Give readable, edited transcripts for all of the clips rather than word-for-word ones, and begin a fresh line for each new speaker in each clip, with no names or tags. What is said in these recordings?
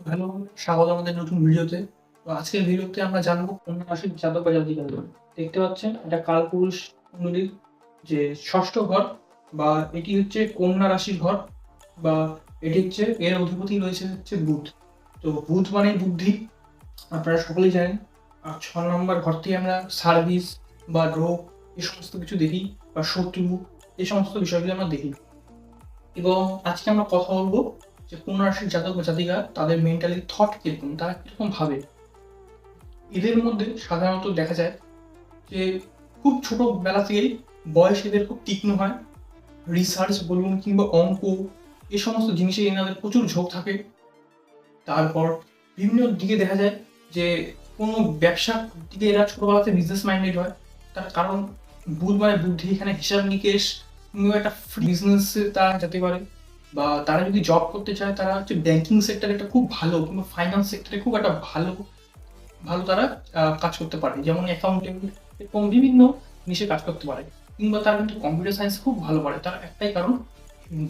Hello, স্বাগত আমাদের নতুন ভিডিওতে। তো আজকের ভিডিওতে আমরা জানবো কন্যা রাশির জাতক বা জাতিকাদের। দেখতে পাচ্ছেন এটা কালপুরুষ কুণ্ডলীর যে ষষ্ঠ ঘর, বা এটি হচ্ছে কন্যা রাশির ঘর, বা এটি হচ্ছে এর অধিপতি রয়েছে হচ্ছে বুধ। তো বুধ মানে বুদ্ধি, আপনারা সকলেই জানেন। আর ৬ নম্বর ঘর থেকে আমরা সার্ভিস বা রোগ এই সমস্ত কিছু দেখি, বা শত্রু এই সমস্ত বিষয়গুলো আমরা দেখি। এবং আজকে আমরা কথা বলবো যে কন্যা রাশির জাতক বা জাতিকা তাদের মেন্টালি থট কিরকম, তারা কিরকম ভাবে। এদের মধ্যে সাধারণত দেখা যায় যে খুব ছোট বেলা থেকেই বয়স এদের খুব তীক্ষ্ণ হয়। রিসার্চ বলুন কিংবা অঙ্ক এই সমস্ত জিনিসে এনাদের প্রচুর ঝোঁক থাকে। তারপর বিভিন্ন দিকে দেখা যায় যে কোনো ব্যবসার দিকে এরা ছোটবেলাতে বিজনেস মাইন্ডেড হয়। তার কারণ বুধ মানে বুদ্ধি, এখানে হিসাব নিকেশ কিংবা একটা ফ্রি বিজনেস তারা যেতে পারে, বা তারা যদি জব করতে চায় তারা হচ্ছে ব্যাংকিং সেক্টরে একটা খুব ভালো, কিংবা ফাইন্যান্স সেক্টরে খুব একটা ভালো ভালো তারা কাজ করতে পারে, যেমন অ্যাকাউন্টেন্ট এরকম বিভিন্ন জিনিসে কাজ করতে পারে। কিংবা তারা কিন্তু কম্পিউটার সায়েন্স খুব ভালো পারে, তার একটাই কারণ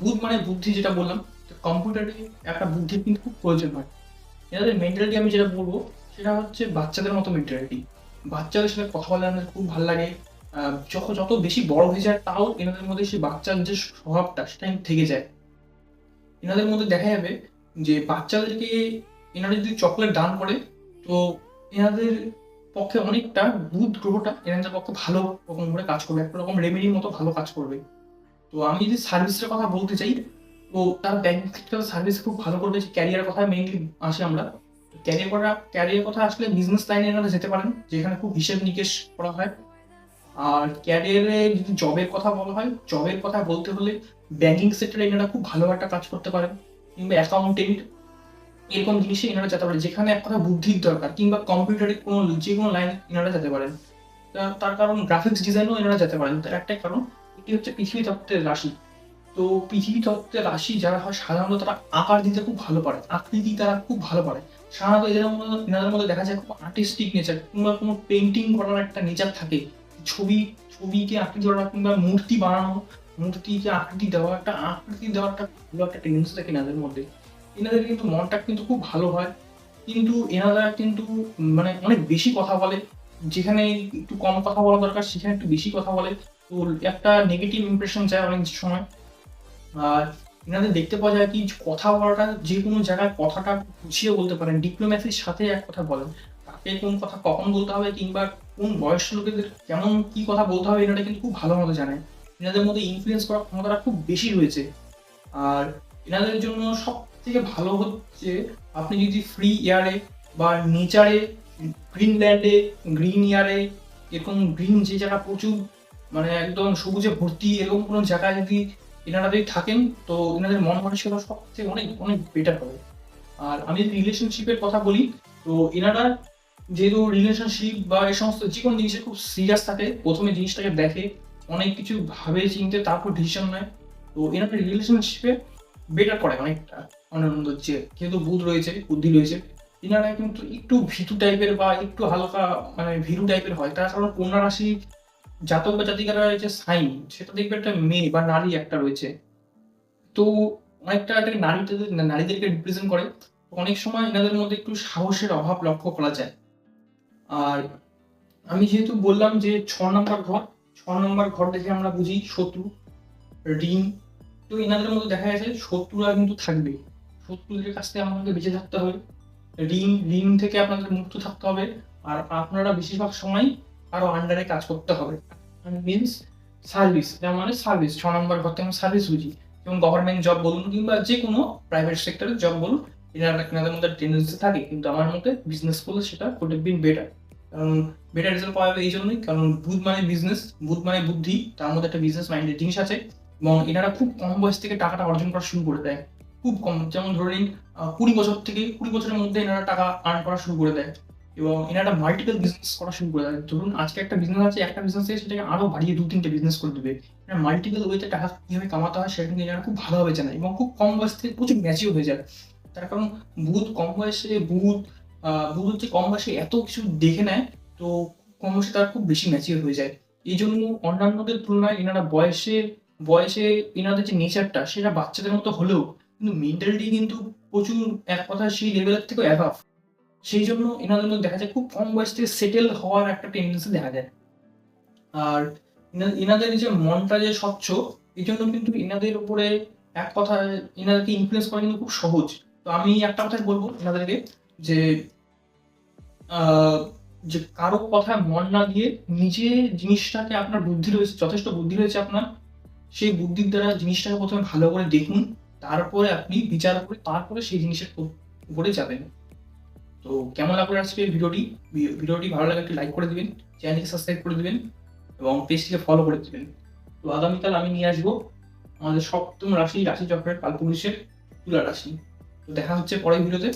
বুধ মানে বুদ্ধি, যেটা বললাম। কম্পিউটারে একটা বুদ্ধির কিন্তু খুব প্রয়োজন হয়। এনাদের মেন্টালিটি আমি যেটা বলবো সেটা হচ্ছে বাচ্চাদের মতো মেন্টালিটি। বাচ্চাদের সাথে কথা বলে আমাদের খুব ভালো লাগে। যখন যত বেশি বড় হয়ে যায় তাও এনাদের মধ্যে সেই বাচ্চার যে স্বভাবটা সেটা কিন্তু থেকে যায়। এনাদের মধ্যে দেখা যাবে যে বাচ্চাদেরকে এনারা যদি চকলেট দান করে, তো এনাদের পক্ষে অনেকটা বুধ গ্রহটা এনাদের পক্ষে ভালো রকম করে কাজ করবে, একটা রকম রেমেডির মতো ভালো কাজ করবে। তো আমি যদি সার্ভিসের কথা বলতে চাই, তো তার ব্যাংক সেক্টর সার্ভিস খুব ভালো করবে। ক্যারিয়ার কথা মেইনলি আসে আমরা। ক্যারিয়ার কথা আসলে বিজনেস লাইনে এনারা যেতে পারেন, যেখানে খুব হিসেব নিকেশ করা হয়। আর ক্যারিয়ারে যদি জবের কথা বলা হয়, জবের কথা বলতে হলে ব্যাংকিং সেক্টরে এনারা খুব ভালো একটা কাজ করতে পারেন, কিংবা অ্যাকাউন্টেন্ট এরকম জিনিসে এনারা যেতে পারেন, যেখানে এক কথা বুদ্ধির দরকার, কিংবা কম্পিউটারে কোনো যে কোনো লাইন এনারা যেতে পারেন। তার কারণ গ্রাফিক্স ডিজাইনও এনারা যেতে পারেন। তার একটাই কারণ এটি হচ্ছে পৃথিবী তত্ত্বের রাশি। তো পৃথিবী তত্ত্বের রাশি যারা হয় সাধারণত তারা আকার দিতে খুব ভালো পারে, আকৃতি তারা খুব ভালো পারে। সাধারণত এনাদের মধ্যে দেখা যায় খুব আর্টিস্টিক নেচার, কিংবা কোনো পেন্টিং করার একটা নেচার থাকে। ছবি ছবিকে আকৃতি করা, কিংবা মূর্তি বানানো, মূর্তিকে আকৃতি দেওয়া, একটা আকৃতি দেওয়ার একটা ভালো একটা টেন্ডেন্সি থাকে এনাদের মধ্যে। এনাদের কিন্তু মনটা কিন্তু খুব ভালো হয়। কিন্তু এনারা কিন্তু মানে অনেক বেশি কথা বলে, যেখানে একটু কম কথা বলা দরকার সেখানে একটু বেশি কথা বলে। তো একটা নেগেটিভ ইমপ্রেশন যায় অনেক সময়। আর এনাদের দেখতে পাওয়া যায় কি, কথা বলাটা যে কোনো জায়গায় কথাটা গুছিয়ে বলতে পারেন, ডিপ্লোম্যাসির সাথে এক কথা বলেন। কাকে কোন কথা কখন বলতে হবে, কিংবা কোন বয়স্ক লোকেদের কেমন কি কথা বলতে হবে, এনারা কিন্তু খুব ভালো মতো জানে। এনাদের মধ্যে ইনফ্লুয়েন্স করার ক্ষমতাটা খুব বেশি রয়েছে। আর এনাদের জন্য সব থেকে ভালো হচ্ছে আপনি যদি ফ্রি এয়ারে বা নেচারে, গ্রিনল্যান্ডে, গ্রিন এয়ারে, এরকম গ্রিন যে জায়গা প্রচুর, মানে একদম সবুজে ভর্তি এরকম কোনো জায়গায় যদি এনারা যদি থাকেন, তো এনাদের মন মানসিকতা সব থেকে অনেক অনেক বেটার হবে। আর আমি যদি রিলেশনশিপের কথা বলি, তো এনারা যেহেতু রিলেশনশিপ বা এই সমস্ত যে কোনো জিনিসে খুব সিরিয়াস থাকে, প্রথমে জিনিসটাকে দেখে, অনেক কিছু ভাবে চিন্তে তারপর ডিসিশন নেয়। তো এনাদের রিলেশনশিপে বেটার করে অনেকটা অন্যান্য, যে যেহেতু বুধ রয়েছে, বুদ্ধি রয়েছে। এনারা কিন্তু একটু ভীতু টাইপের বা একটু হালকা মানে ভীরু টাইপের হয়। তার কারণ কন্যা রাশি জাতক বা জাতিকারা যে সাইন, সেটা দেখবে একটা মেয়ে বা নারী একটা রয়েছে। তো অনেকটা এটাকে নারীদেরকে রিপ্রেজেন্ট করে। অনেক সময় এনাদের মধ্যে একটু সাহসের অভাব লক্ষ্য করা যায়। আর আমি যেহেতু বললাম যে ৬ নম্বর ঘর, ৬ নম্বর ঘর দেখে আমরা বুঝি শত্রু, ঋণ। তো এনাদের মধ্যে দেখা গেছে শত্রুরা কিন্তু থাকবেই। শত্রুদের কাছ থেকে আমাদের বেঁচে থাকতে হবে। ঋণ থেকে আপনাদের মুক্ত থাকতে হবে। আর আপনারা বেশিরভাগ সময় কারো আন্ডারে কাজ করতে হবে। মিনস সার্ভিস, যেমন মানে সার্ভিস ৬ নম্বর ঘর থেকে আমরা সার্ভিস বুঝি। যেমন গভর্নমেন্ট জব বলুন কিংবা যে কোনো প্রাইভেট সেক্টরের জব বলুন, এনাদের মধ্যে টেন্ডেন্সি থাকে। কিন্তু আমার মতে বিজনেস করলে সেটা কুড হ্যাভ বিন বেটার। কারণ বেটার রেজাল্ট পাওয়া যাবে এই জন্যই, কারণ বুধ মানে বিজনেস, বুধ মানে বুদ্ধি, তার মধ্যে একটা বিজনেস মাইন্ডের জিনিস আছে। এবং এনারা খুব কম বয়স থেকে টাকাটা অর্জন করা শুরু করে দেয়। খুব কম, যেমন ধরে নিন ২০ বছর থেকে ২০ বছরের মধ্যে এনারা টাকা আর্ন করা শুরু করে দেয়। এবং এনারা মাল্টিপল বিজনেস করা শুরু করে দেয়। ধরুন আজকে একটা বিজনেস আছে, একটা বিজনেস থেকে সেটাকে আরো বাড়িয়ে ২-৩টে বিজনেস করে দেবে। এরা মাল্টিপল ওয়েতে টাকা কিভাবে কামাতে হয় সেটা কিন্তু এনারা খুব ভালোভাবে জানে, এবং খুব কম বয়স থেকে প্রচুর ম্যাচিওর হয়ে যায়। তার কারণ বুধ কম বয়সে, বুধ হচ্ছে কম বয়সে এত কিছু দেখে নেয়। তো কম বয়সে তারা খুব বেশি ম্যাচিওর হয়ে যায়। এই জন্য অন্যান্যদের তুলনায় এনারা বয়সে বয়সে এনাদের যে নেচারটা সেটা বাচ্চাদের মতো হলেও কিন্তু মেন্টালিটি কিন্তু প্রচুর, এক কথা সেই লেভেলের থেকেও অ্যাভাব। সেই জন্য এনাদের মধ্যে দেখা যায় খুব কম বয়স থেকে সেটেল হওয়ার একটা টেন্ডেন্সি দেখা যায়। আর এনাদের যে মনটা যে স্বচ্ছ, এই জন্য কিন্তু এনাদের উপরে এক কথায় এনাদেরকে ইনফ্লুয়েন্স করা কিন্তু খুব সহজ। তো আমি একটা কথাই বলবো এনাদেরকে যে আহ, যে কারো কথায় মন না দিয়ে নিজে জিনিসটাকে, আপনার বুদ্ধি রয়েছে, যথেষ্ট বুদ্ধি রয়েছে আপনার, সেই বুদ্ধির দ্বারা জিনিসটাকে প্রথমে ভালো করে দেখুন, তারপরে আপনি বিচার করে তারপরে সেই জিনিসের উপরে যাবেন। তো কেমন লাগলো আজকে ভিডিওটি? ভিডিওটি ভালো লাগলে একটি লাইক করে দিবেন, চ্যানেলকে সাবস্ক্রাইব করে দিবেন এবং পেজটিকে ফলো করে দিবেন। তো আগামীকাল আমি নিয়ে আসবো আমাদের সপ্তম রাশি, রাশিচক্রের কালপুরুষের তুলা রাশি। তো দেখা হচ্ছে পরের ভিডিওতে।